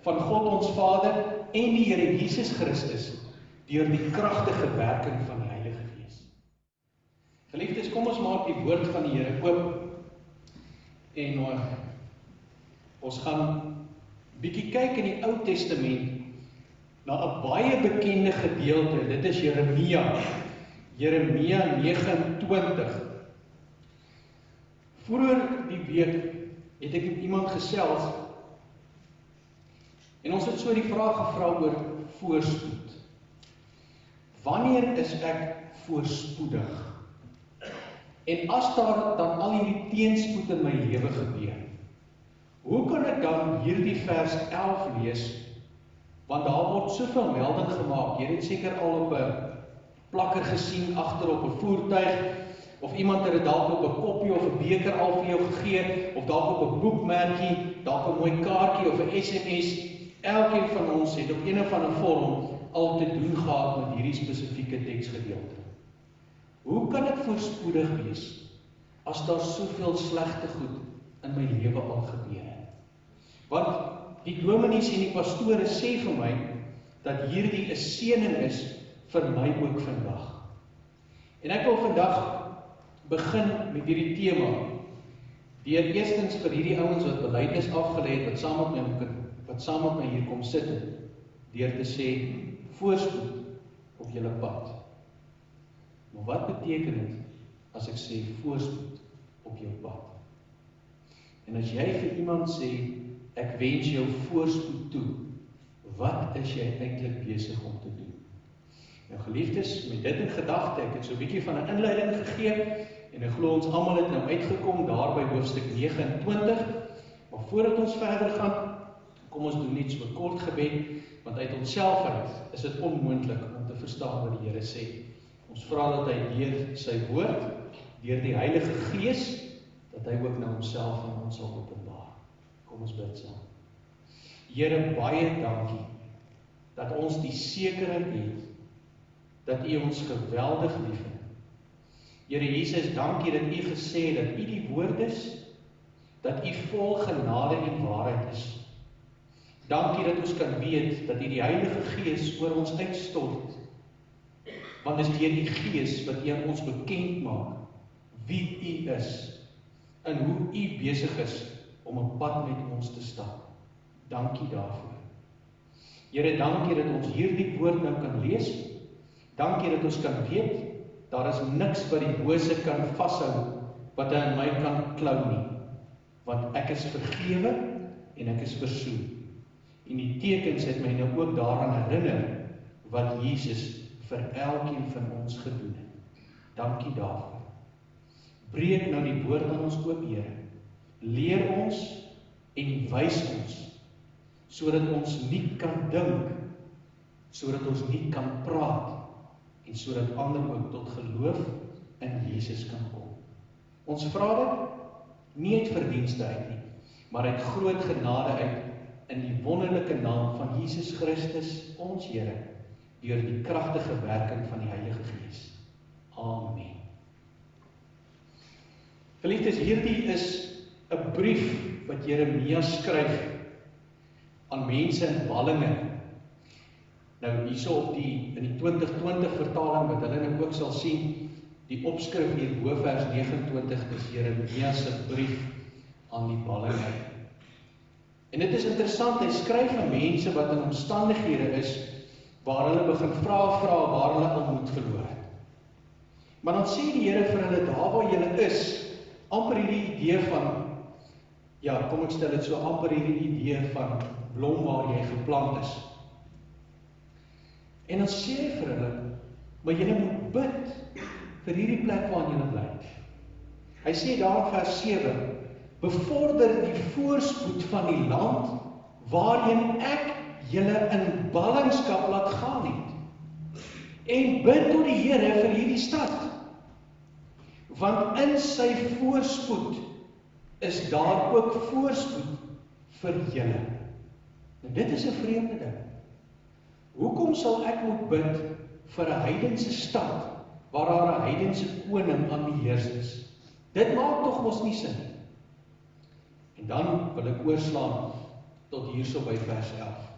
van God ons Vader en die Here Jesus Christus deur die kragtige werking van die Heilige Gees. Geliefdes, kom ons maak die woord van die Here oop en ons gaan bietjie kyk in die Ou Testament na 'n baie bekende gedeelte. Dit is Jeremia 29. Vroeër die week het ek met iemand gesels en ons het so die vraag gevra oor voorspoed. Wanneer is ek voorspoedig? En as daar dan al hierdie teenspoed in my lewe gebeur, hoe kan ek dan hierdie vers 11 lees? Want daar word soveel melding gemaak. Jy het seker al op 'n plakker gesien agter op 'n voertuig, of iemand het dit dalk op 'n koppie of 'n beker al vir jou gegee, of dalk op 'n boekmerkie, dalk 'n mooi kaartjie of 'n SMS. Elkeen van ons het op een of ander vorm al te doen gehad met hierdie spesifieke teksgedeelte. Hoe kan ek voorspoedig wees as daar soveel slegte goed in my lewe al gebeur het? Want die dominees en die pastore sê vir my dat hierdie 'n seëning is vir my ook vandag. En ek wil vandag begin met hierdie tema. Deur eerstens vir hierdie ouens wat belydenis afgelê het, wat saam met my hier kom sit het, deur te sê voorspoed op julle pad. Maar wat beteken dit as ek sê voorspoed op jou pad? En as jy vir iemand sê ek wens jou voorspoed toe, wat is jy eintlik besig om te doen? Nou geliefdes, met dit in gedagte, ek het so 'n bietjie van 'n inleiding gegee en ek glo ons almal het nou uitgekom daar by hoofstuk 29. Maar voordat ons verder gaan, kom ons doen net so 'n kort gebed, want uit onsself uit is dit onmoontlik om te verstaan wat die Here sê. Ons vra dat hy deur sy woord, deur die Heilige Gees, dat hy ook na homself aan ons sal openbaar. Kom ons bid saam. Here, baie dankie dat ons die sekerheid het dat U ons geweldig liefhet. Here Jesus, dankie dat U gesê het dat U die woord is, dat U vol genade en waarheid is. Dankie dat ons kan weet dat U die Heilige Gees oor ons uitstort, want dit is deur die Gees wat U aan ons bekend maak wie U is en hoe U besig is om 'n pad met ons te stap. Dankie daarvoor. Here, dankie dat ons hierdie woord nou kan lees. Dankie dat ons kan weet, daar is niks wat die bose kan vashou, wat hy aan my kan klou nie. Want ek is vergewe en ek is versoen. En die tekens het my nou ook daaraan herinner, wat Jesus vir elkeen van ons gedoen het. Dankie daarvoor. Breek nou die woord aan ons oop, Here. Leer ons en wys ons, sodat ons nie kan dink, sodat ons nie kan praat, en sodat ander ook tot geloof in Jesus kan kom. Ons vra dit nie uit verdienste uit nie, maar uit groot genade uit, in die wonderlike naam van Jesus Christus, ons Here, deur die kragtige werking van die Heilige Gees. Amen. Geliefdes, hierdie is 'n brief wat Jeremia skryf aan mense in ballinge. Nou hierso op in die 2020 vertaling wat hulle nou ook sal sien, die opskrif hier bo vers 29 is Jeremia se brief aan die ballinge. En dit is interessant, hy skryf aan mense wat in omstandighede is waar hulle begin vra waar hulle al moed verloor het. Maar dan sê die Here vir hulle, daar waar julle is, amper hierdie idee van, ja, kom ek stel dit so, amper hierdie idee van blom waar jy geplant is. En dan sê hy vir hulle, maar julle moet bid vir hierdie plek waar julle bly. Hy sê daar in vers 7, bevorder die voorspoed van die land waarheen ek julle in ballingskap laat gaan het. En bid tot die Here vir hierdie stad. Want in sy voorspoed is daar ook voorspoed vir julle. Nou dit is 'n vreemde ding. Hoekom sal ek moet bid vir 'n heidense stad waar daar 'n heidense koning aan die heers is? Dit maak tog mos nie sin nie. En dan wil ek oorslaan tot hierso by vers 11.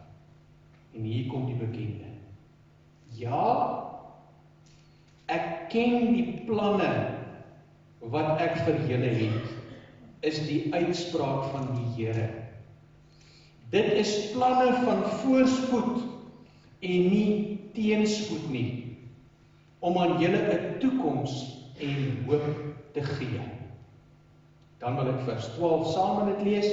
En hier kom die bekende. Ja, ek ken die planne wat ek vir julle het, is die uitspraak van die Here. Dit is planne van voorspoed en nie teenspoed nie, om aan julle 'n toekoms en hoop te gee. Dan wil ek vers 12 saam met dit lees.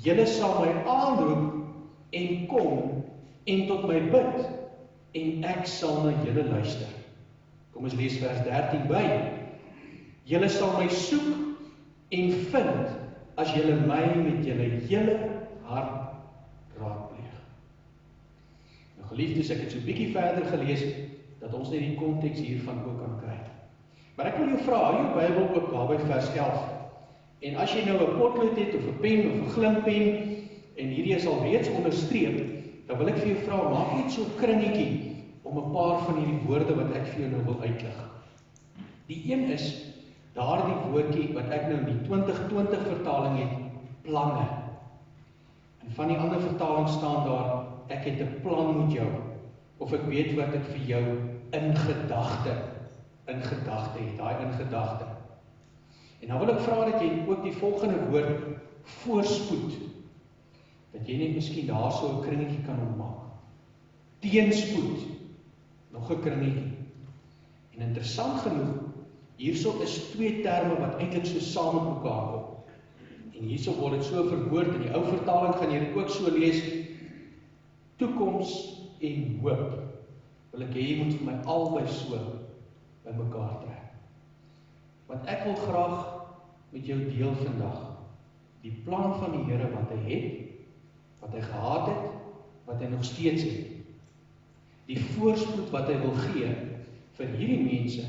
Julle sal my aanroep en kom en tot my bid, en ek sal na julle luister. Kom ons lees vers 13 by. Julle sal my soek en vind, as julle my met julle hele hart raadpleeg. Nou geliefdes, ek het so 'n bietjie verder gelees, dat ons net die konteks hiervan ook kan kry. Maar ek wil jou vra, hou jou Bybel oop daar by vers 11. En as jy nou 'n potlood het, of 'n pen, of 'n glimpen, en hierdie is alreeds onderstreep, dan wil ek vir jou vra, maak net so 'n kringetjie, om 'n paar van hierdie woorde wat ek vir jou nou wil uitlig. Die een is, daardie woordjie wat ek nou in die 2020 vertaling het, planne. En van die ander vertaling staan daar, ek het 'n plan met jou, of ek weet wat ek vir jou in gedagte het, daai in gedagte. En dan wil ek vra dat jy ook die volgende woord, voorspoed, dat jy net miskien daar so 'n kringetjie kan opmaak. Teenspoed, nog 'n kringetjie. En interessant genoeg, hierso is twee terme wat eintlik so saam met mekaar kom. En hierso word dit so verwoord, in die ou vertaling gaan jy dit ook so lees, toekoms en hoop. Wil ek hê jy moet vir my albei so by mekaar trek. Want ek wil graag met jou deel vandag, die plan van die Here wat hy het, wat hy gehad het, wat hy nog steeds het. Die voorspoed wat hy wil gee vir hierdie mense,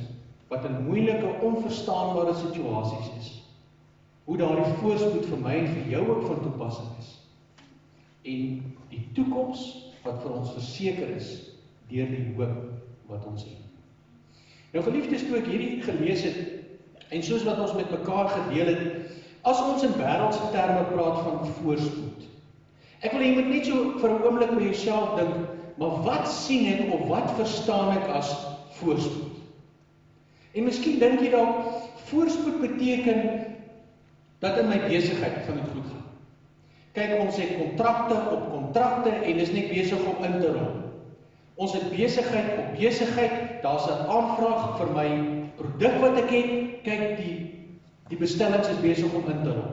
wat in moeilike, onverstaanbare situasies is. Hoe daardie voorspoed vir my en vir jou ook van toepassing is. En die toekoms wat vir ons verseker is, deur die hoop wat ons het. Nou geliefdes, toe ek hierdie gelees het, en soos wat ons met mekaar gedeel het, as ons in wêreldse terme praat van voorspoed, ek wil jy moet net so vir 'n oomblik by jouself dink, maar wat sien ek of wat verstaan ek as voorspoed? En miskien dink jy dalk, voorspoed beteken dat in my besigheid gaan dit goed gaan. Kyk, ons het kontrakte op kontrakte en is net besig om in te rol. Ons het besigheid op besigheid, daar's 'n aanvraag vir my produk wat ek het, kyk, die bestellings is besig om in te rol.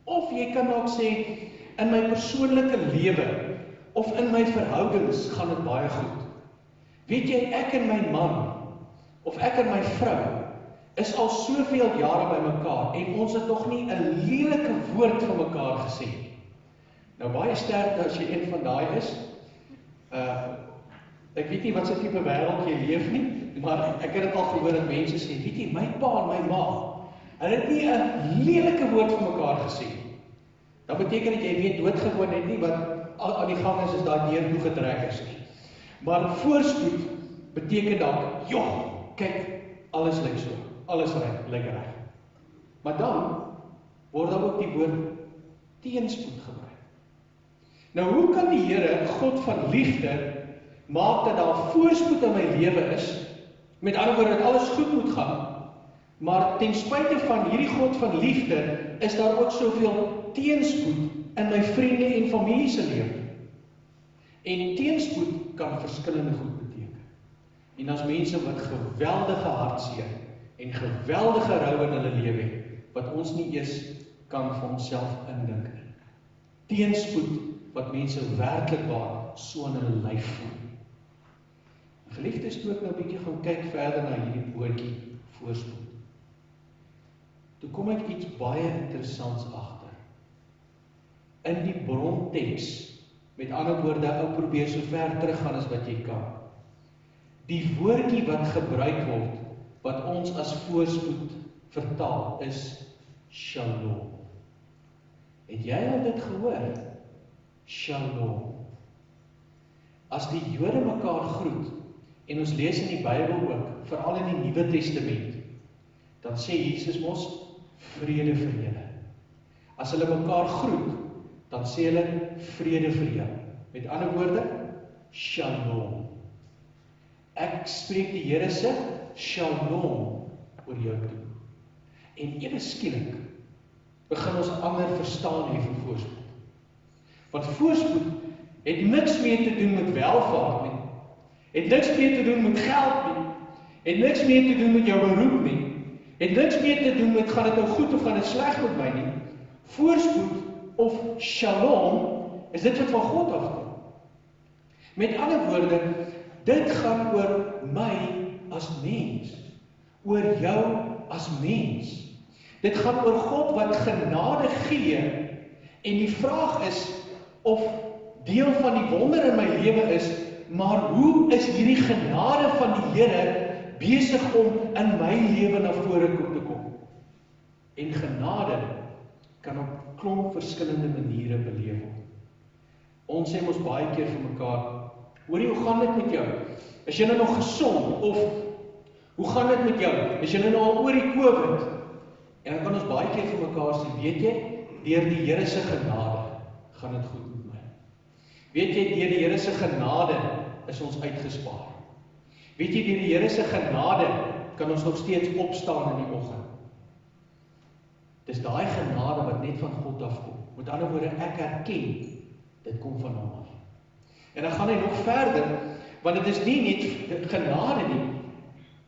Of jy kan ook sê, in my persoonlike lewe, of in my verhoudings gaan dit baie goed. Weet jy, ek en my man, of ek en my vrou, is al soveel jare by mekaar, en ons het nog nie 'n lelike woord van mekaar gesê. Nou baie sterk as jy een van daai is, ek weet nie wat se tipe wêreld jy leef nie, maar ek het dit al gehoor dat mense sê, weet jy, my pa en my ma, hulle het nie 'n lelike woord van mekaar gesê. Dan beteken dat jy weet doodgewoon het nie wat aan die gang is daai deur toe getrek is nie. Maar voorspoed beteken dalk, joh, kyk, alles lyk so, alles lyk reg. Maar dan word daar ook die woord teenspoed gebruik. Nou hoe kan die Here, God van liefde, maak dat daar voorspoed in my lewe is, met ander woorde dat alles goed moet gaan, maar ten spyte van hierdie God van liefde, is daar ook soveel teenspoed in my vriende en familie se lewe. En teenspoed kan verskillende goed beteken. En as mense wat geweldige hartseer en geweldige rou in hulle lewe het, wat ons nie eers kan vir onsself indink nie. Teenspoed wat mense werklik waar so in hulle lyf voel. Geliefdes, toe ek nou 'n bietjie gaan kyk verder na hierdie woordjie voorspoed, toe kom ek iets baie interessants agter. In die bronteks, met ander woorde, ou probeer so ver teruggaan as wat jy kan. Die woordjie wat gebruik word, wat ons as voorspoed vertaal, is Shalom. Het jy al dit gehoor? Shalom. As die Jode mekaar groet, en ons lees in die Bybel ook, veral in die Nuwe Testament, dan sê Jesus mos, vrede vir julle. As hulle mekaar groet, dan sê hulle vrede vir jou. Met ander woorde, shalom. Ek spreek die Here se shalom oor jou toe. En ewe skielik begin ons ander verstaan hê van voorspoed. Want voorspoed het niks meer te doen met welvaart nie. Het niks meer te doen met geld nie. Het niks meer te doen met jou beroep nie. Het niks meer te doen met gaan dit nou goed of gaan dit sleg met my nie. Voorspoed of shalom is dit wat van God afkom. Met ander woorde, dit gaan oor my as mens, oor jou as mens. Dit gaan oor God wat genade gee, en die vraag is of deel van die wonder in my lewe is, maar hoe is hierdie genade van die Here besig om in my lewe na vore te kom? En genade kan op klomp verskillende maniere beleef word. Ons sê ons baie keer vir mekaar, hoorie, hoe gaan dit met jou? Is jy nou nog gesond? Of, hoe gaan dit met jou? Is jy nou al oor die COVID? En dan kan ons baie keer vir mekaar sê, weet jy, deur die Here se genade, gaan dit goed met my. Weet jy, deur die Here se genade, is ons uitgespaar. Weet jy, deur die Here se genade, kan ons nog steeds opstaan in die oggend. Dis daai genade wat net van God afkom. Met ander woorde, ek erken, dit kom van hom af. En dan gaan hy nog verder, want dit is nie net genade nie,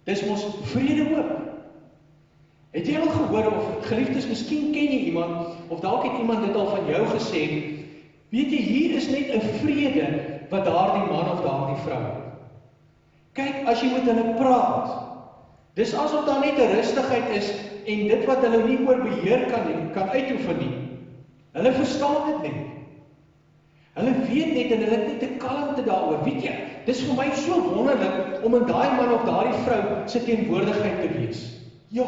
dis mos vrede ook. Het jy al gehoor, of geliefdes, miskien ken jy iemand, of dalk het iemand dit al van jou gesê, weet jy, hier is net 'n vrede, wat daardie man of daardie vrou het. Kyk, as jy met hulle praat, dis asof daar net 'n rustigheid is, en dit wat hulle nie oor beheer kan uitoefen nie. Hulle verstaan dit net. Hulle weet net, en hulle het net 'n kalmte daaroor. Weet jy, dis vir my so wonderlik, om in daai man of daardie vrou se teenwoordigheid te wees. Ja,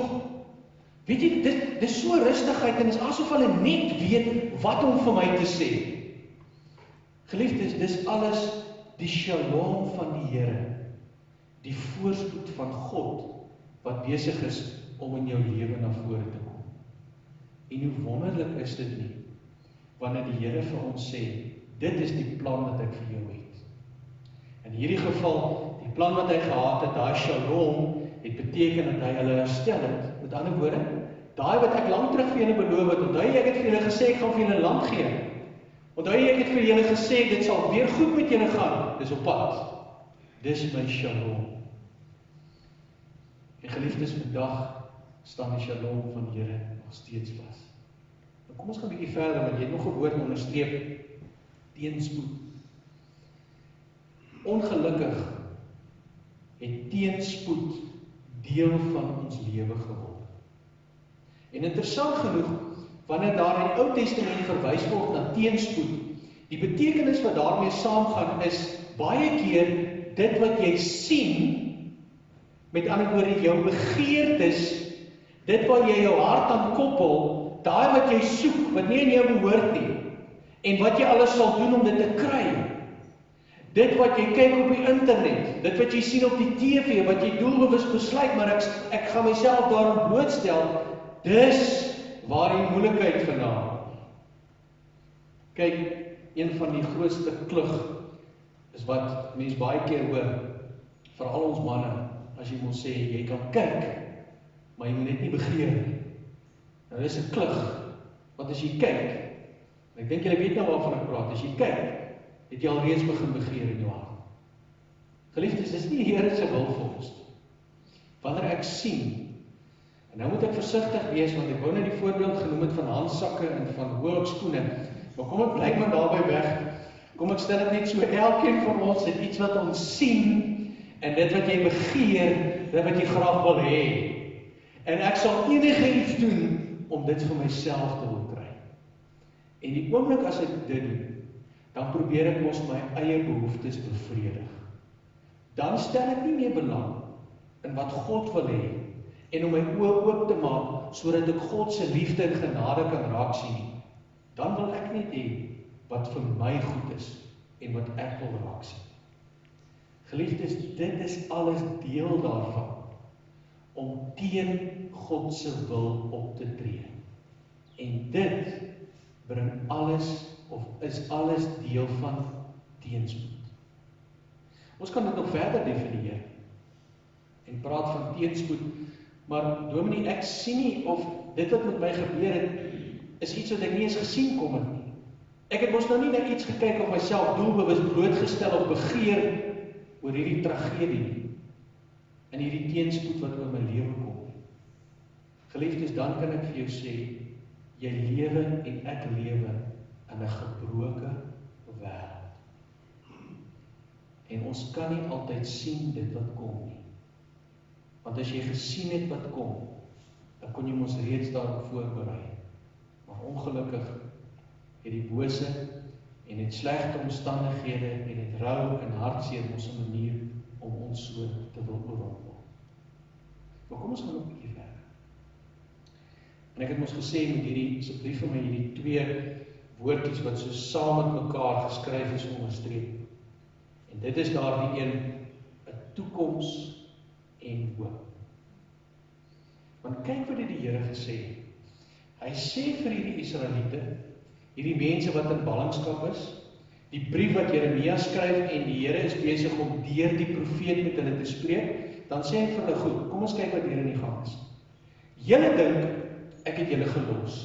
weet jy, dit is so rustigheid, en is asof hulle net weet, wat om vir my te sê. Geliefdes, dis alles die shalom van die Here, die voorspoed van God, wat besig is om in jou lewe na vore te kom. En hoe wonderlik is dit nie, wanneer die Here vir ons sê, dit is die plan wat ek vir jou het. In hierdie geval, die plan wat hy gehad het, daai shalom, het beteken dat hy hulle herstel het. Met ander woorde, daai wat ek lang terug vir julle beloof het, onthou jy, ek het vir julle gesê, ek gaan vir julle land gee. Onthou jy, ek het vir julle gesê, dit sal weer goed met julle gaan, dis op pad. Dis my shalom. En geliefdes, vandag staan die shalom van die Here nog steeds vas. Nou kom ons gaan 'n bietjie verder, want jy het nog 'n woord onderstreep, teenspoed. Ongelukkig het teenspoed deel van ons lewe geword. En interessant genoeg, wanneer daar in die Ou Testament verwys word na teenspoed, die betekenis wat daarmee saamgaan is baie keer dit wat jy sien, met ander woorde jou begeertes, dit wat jy jou hart aan koppel, daai wat jy soek, wat nie in jou behoort nie, en wat jy alles sal doen om dit te kry. Dit wat jy kyk op die internet, dit wat jy sien op die TV, wat jy doelbewus besluit, maar ek gaan myself daarom blootstel, dis waar die moeilikheid vandaan. Kyk, een van die grootste klug is wat mense baie keer hoor, veral ons manne, as jy moet sê, jy kan kyk, maar jy moet net nie begeer nie. Nou dis 'n klug, want as jy kyk, ek dink julle weet nou waarvan ek praat, as jy kyk, het jy alreeds begin begeer in jou hart. Geliefdes, dis nie die Here se wil vir ons. Wanneer ek sien, en nou moet ek versigtig wees, want ek wou net die voorbeeld genoem het van handsakke en van hoë skoene, maar kom ek bly maar daarby weg, kom ek stel dit net so, elkeen van ons het iets wat ons sien, en dit wat jy begeer, dit wat jy graag wil hê. En ek sal enige iets doen, om dit vir myself te wil kry. En die oomblik as ek dit doen, dan probeer ek mos my eie behoeftes bevredig. Dan stel ek nie meer belang in wat God wil hê, en om my oë oop te maak, sodat ek God se liefde en genade kan raak sien. Dan wil ek net hê wat vir my goed is, en wat ek wil raak sien. Geliefdes, dit is alles deel daarvan, om teen God se wil op te tree. En dit bring alles of is alles deel van teenspoed? Ons kan dit nog verder definieer en praat van teenspoed, maar Dominee, ek sien nie of dit wat met my gebeur het, is iets wat ek nie eens gesien kom het nie. Ek het mos nou nie net iets gekyk of myself doelbewus blootgestel of begeer oor hierdie tragedie en hierdie teenspoed wat oor my lewe kom. Geliefdes, dan kan ek vir jou sê, jy lewe en ek lewe in 'n gebroke wêreld. En ons kan nie altyd sien dit wat kom nie. Want as jy gesien het wat kom, dan kon jy mos reeds daarop voorberei. Maar ongelukkig het die bose en het slegte omstandighede en het rou en hartseer mos 'n manier om ons so te wil oorrompel. Maar kom ons gaan op 'n bietjie verder. En ek het mos gesê met hierdie, asseblief vir my hierdie twee woordjies wat so saam met mekaar geskryf is onderstreep. En dit is daardie een, 'n toekoms en hoop. Want kyk wat het die Here gesê. Hy sê vir hierdie Israeliete, hierdie mense wat in ballingskap is, die brief wat Jeremia skryf en die Here is besig om deur die profeet met hulle te spreek, dan sê hy vir hulle, goed, kom ons kyk wat hier in die gang is. Julle dink, ek het julle gelos.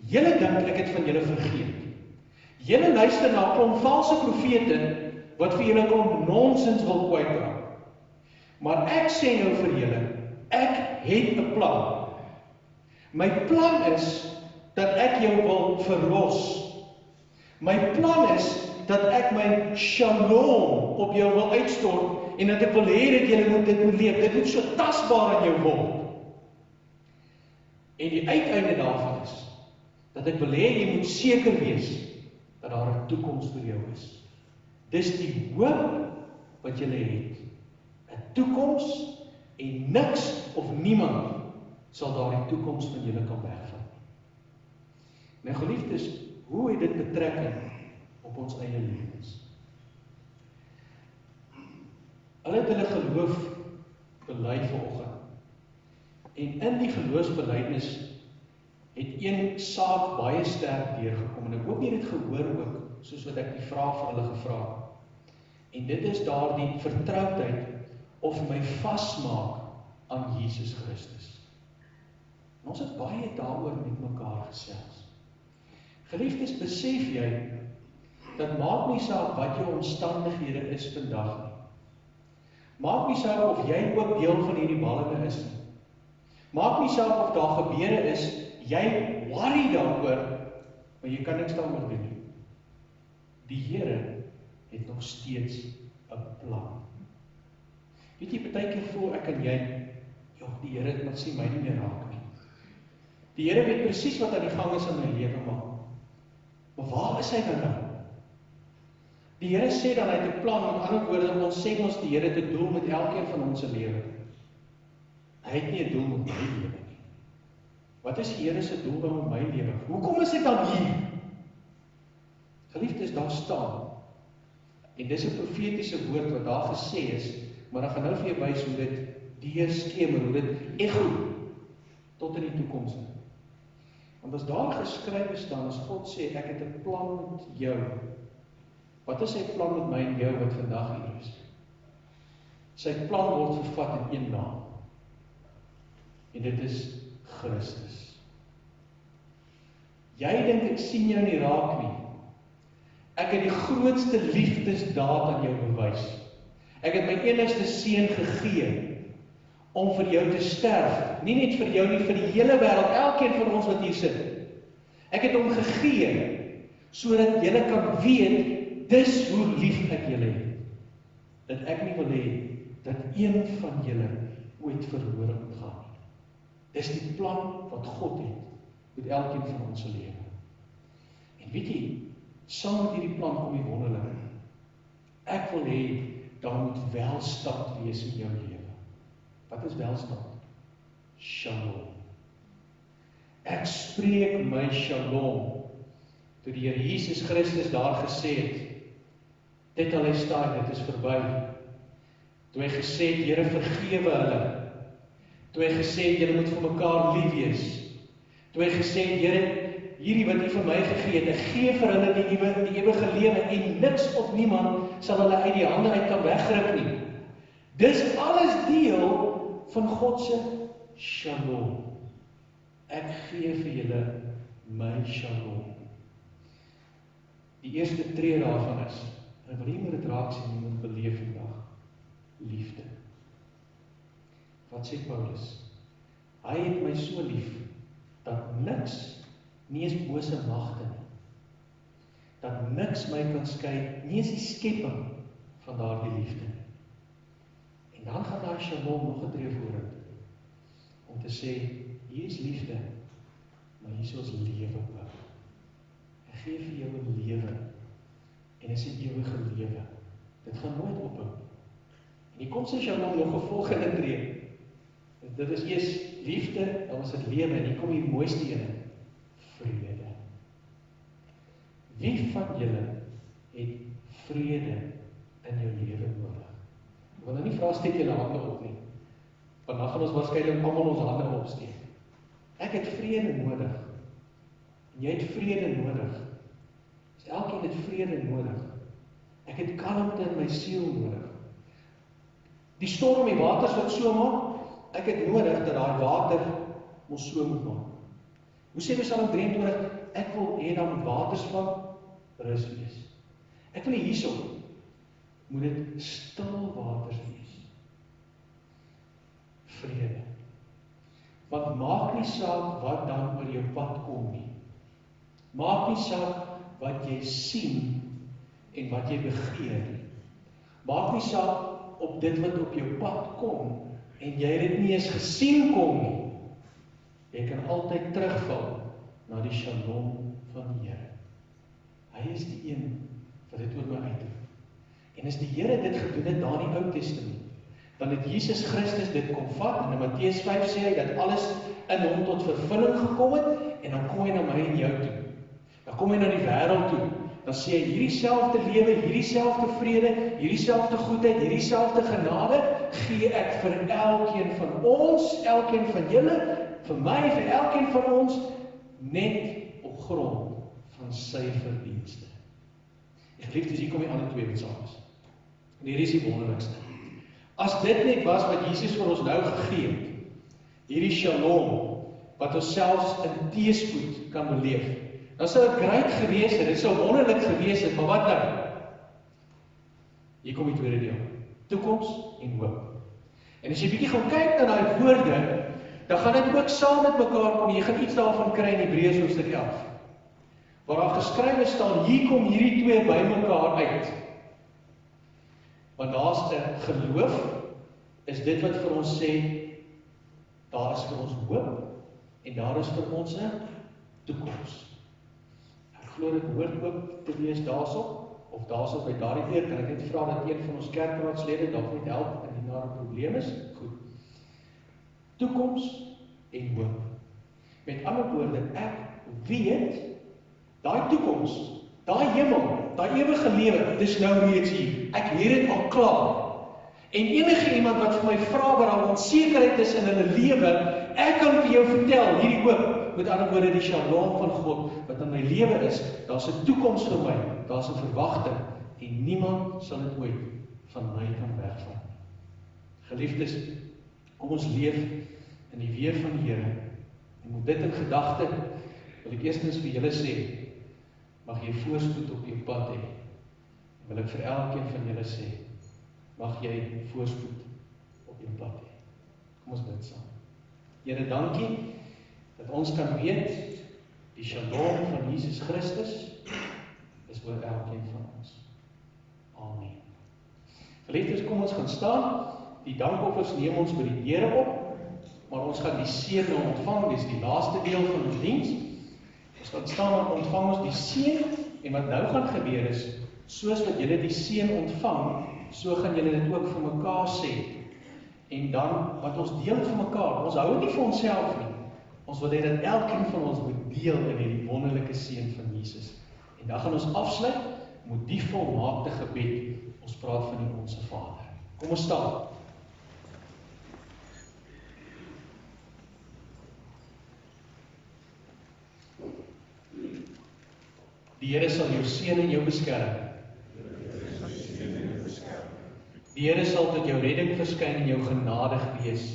Julle dink, ek het van julle vergeet. Julle luister na 'n klomp valse profete, wat vir julle klomp nonsens wil kwytraak. Maar ek sê nou vir julle, ek het 'n plan. My plan is, dat ek jou wil verlos. My plan is, dat ek my shalom op jou wil uitstort, en dat ek wil hê dat julle dit moet leef. Dit moet so tasbaar in jou word. En die uiteinde daarvan is, dat ek wil hê jy moet seker wees, dat daar 'n toekoms vir jou is. Dis die hoop wat jy het. 'n Toekoms, en niks of niemand sal daardie toekoms van julle kan wegvat. My geliefdes, hoe het dit betrekking op ons eie lewens? Hulle het hulle geloof bely vanoggend. En in die geloofsbelydenis het een saak baie sterk deurgekom. En ek hoop jy het dit gehoor ook, soos wat ek die vraag vir hulle gevra het. En dit is daardie vertroudheid of my vasmaak aan Jesus Christus. En ons het baie daaroor met mekaar gesels. Geliefdes, besef jy, dat maak nie saak wat jou omstandighede is vandag nie. Maak nie saak of jy ook deel van hierdie ballinge is nie. Maak nie saak of daar gebeure is, jy worry daaroor, maar jy kan niks daaroor doen nie. Die Here het nog steeds 'n plan. Weet jy, partykeer voel ek en jy, die Here het sien my nie meer raak nie. Die Here weet presies wat aan die gang is in my lewe, maar waar is hy dan nou? Die Here sê dan hy het 'n plan, met ander woorde, ons sê ons die Here het 'n doel met elkeen van ons se lewe. Hy het nie 'n doel met my lewe nie. Wat is die Here se doel dan met my lewe? Hoekom is ek dan hier? Geliefdes, daar staan, en dis 'n profetiese woord wat daar gesê is, maar dan gaan nou vir jou wys hoe dit deurskemer, hoe dit echo tot in die toekoms. Want as daar geskrywe staan, as God sê, ek het 'n plan met jou, wat is sy plan met my en jou wat vandag hier is? Sy plan word vervat in een naam. En dit is Christus. Jy dink ek sien jou nie raak nie. Ek het die grootste liefdesdaad aan jou bewys. Ek het my enigste seun gegee om vir jou te sterf. Nie net vir jou nie, vir die hele wêreld, elkeen van ons wat hier sit. Ek het hom gegee sodat julle kan weet, dis hoe lief ek julle het. Dat ek nie wil hê dat een van julle ooit verlore moet gaan nie. Dis die plan wat God het met elkeen van ons se lewe. En weet jy, saam met hierdie plan kom die wonderlike. Ek wil hê daar moet welstand wees in jou lewe. Wat is welstand? Shalom. Ek spreek my shalom. Toe die Here Jesus Christus daar gesê het, dit al hy staan, dit is verby. Toe hy gesê het, Here vergewe hulle. Toe hy gesê het, julle moet vir mekaar lief wees. Toe hy gesê het, Here, hierdie wat U vir my gegee het, ek gee vir hulle die ewige lewe en niks of niemand sal hulle uit die hande uit kan wegruk nie. Dis alles deel van God se shalom. Ek gee vir julle my shalom. Die eerste tree daarvan is, en ek wil nie meer dit raak sien, jy moet beleef vandag, liefde. Wat sê Paulus? Hy het my so lief, dat niks, nie eens bose magte nie, dat niks my kan skei, nie eens die skepping van daardie liefde nie. En dan gaan daar shalom nog 'n tree vorentoe, om te sê, hier is liefde, maar hier is ons lewe ook. Ek gee vir jou 'n lewe, en is 'n ewige lewe. Dit gaan nooit ophou. En hier kom sy shalom nog 'n volgende tree. Dit is eers liefde, dan is dit lewe, en hier kom die mooiste ene, vrede. Wie van julle het vrede in jou lewe nodig? Ek wil nou nie vra, steek julle hande op nie. Vandag gaan ons waarskynlik almal ons hande opsteek. Ek het vrede nodig. En jy het vrede nodig. Elkeen het vrede nodig. Ek het kalmte in my siel nodig. Die storm en die waters wat so maak, ek het nodig dat daai water ons so moet maak. Hoe sê Psalm 23, ek wil hê dan waters van rus wees. Ek wil hierso, moet dit stil waters wees. Vrede. Want maak nie saak wat dan oor jou pad kom nie. Maak nie saak wat jy sien en wat jy begeer nie. Maak nie saak op dit wat op jou pad kom en jy dit nie eens gesien kom nie. Jy kan altyd terugval na die shalom van die Here. Hy is die een wat dit oor my uitroep. En as die Here dit gedoen het daar in die Ou Testament, dan het Jesus Christus dit kom vat, en in Matteus 5 sê hy dat alles in hom tot vervulling gekom het, en dan kom hy na my en jou toe. Dan kom hy na die wêreld toe. Dan sê hy, hierdie selfde lewe, hierdie selfde vrede, hierdie selfde goedheid, hierdie selfde genade, gee ek vir elkeen van ons, elkeen van julle, vir my, vir elkeen van ons, net op grond van sy verdienste. Geliefdes, hier kom die ander twee wat saam is. En hier is die wonderlikste. As dit net was wat Jesus vir ons nou gegee het, hierdie shalom, wat ons selfs in teëspoed kan beleef, dan sou dit great gewees het, dit sou wonderlik gewees het, maar wat nou? Hier kom die tweede deel, toekoms en hoop. En as jy bietjie gaan kyk na daai woorde, dan gaan dit ook saam met mekaar kom, jy gaan iets daarvan kry in Hebreërs hoofstuk 11, waar daar geskrywe staan, hier kom hierdie twee by mekaar uit. Want daar's 'n geloof, is dit wat vir ons sê, daar is vir ons hoop, en daar is vir ons 'n toekoms. Ek glo dit hoort ook te wees daarsop, of daarsop by daardie eer, kan ek net vra dat een van ons kerkraadslede dalk net help indien daar 'n probleem is? Goed. Toekoms en hoop. Met ander woorde, ek weet, daai toekoms, daai hemel, daai ewige lewe, dis nou reeds hier. Ek het dit al klaar. En enige iemand wat vir my vra wat daar onsekerheid is in hulle lewe, ek kan vir jou vertel, hierdie hoop, met ander woorde die shalom van God, wat in my lewe is, daar's 'n toekoms vir my, daar's 'n verwagting, en niemand sal dit ooit van my kan wegvat. Geliefdes, kom ons leef in die weer van die Here, en met dit in gedagte, wil ek eerstens vir julle sê, mag jy voorspoed op jou pad hê. En wil ek vir elkeen van julle sê, mag jy voorspoed op jou pad hê. Kom ons bid saam. Here, dankie dat ons kan weet, die shalom van Jesus Christus is oor elkeen van ons. Amen. Geliefdes, kom ons gaan staan, die dankoffers neem ons by die Here op, maar ons gaan die seën nou ontvang, dis die laaste deel van ons diens. Ons gaan staan en ontvang ons die seën, en wat nou gaan gebeur is, soos wat julle die seën ontvang, so gaan julle dit ook vir mekaar sê. En dan, wat ons deel vir mekaar, ons hou dit nie vir onsself nie. Ons wil hê dat elkeen van ons moet deel in die wonderlike seën van Jesus. En dan gaan ons afsluit met die volmaakte gebed. Ons praat van die Onse Vader. Kom ons staan. Die Here sal jou seën en jou beskerm. Die Here sal tot jou redding verskyn en jou genadig wees.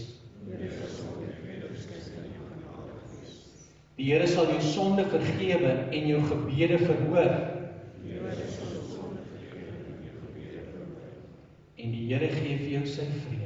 Die Here sal jou sonde vergewe en jou gebede verhoor. En die Here gee vir jou sy vrede.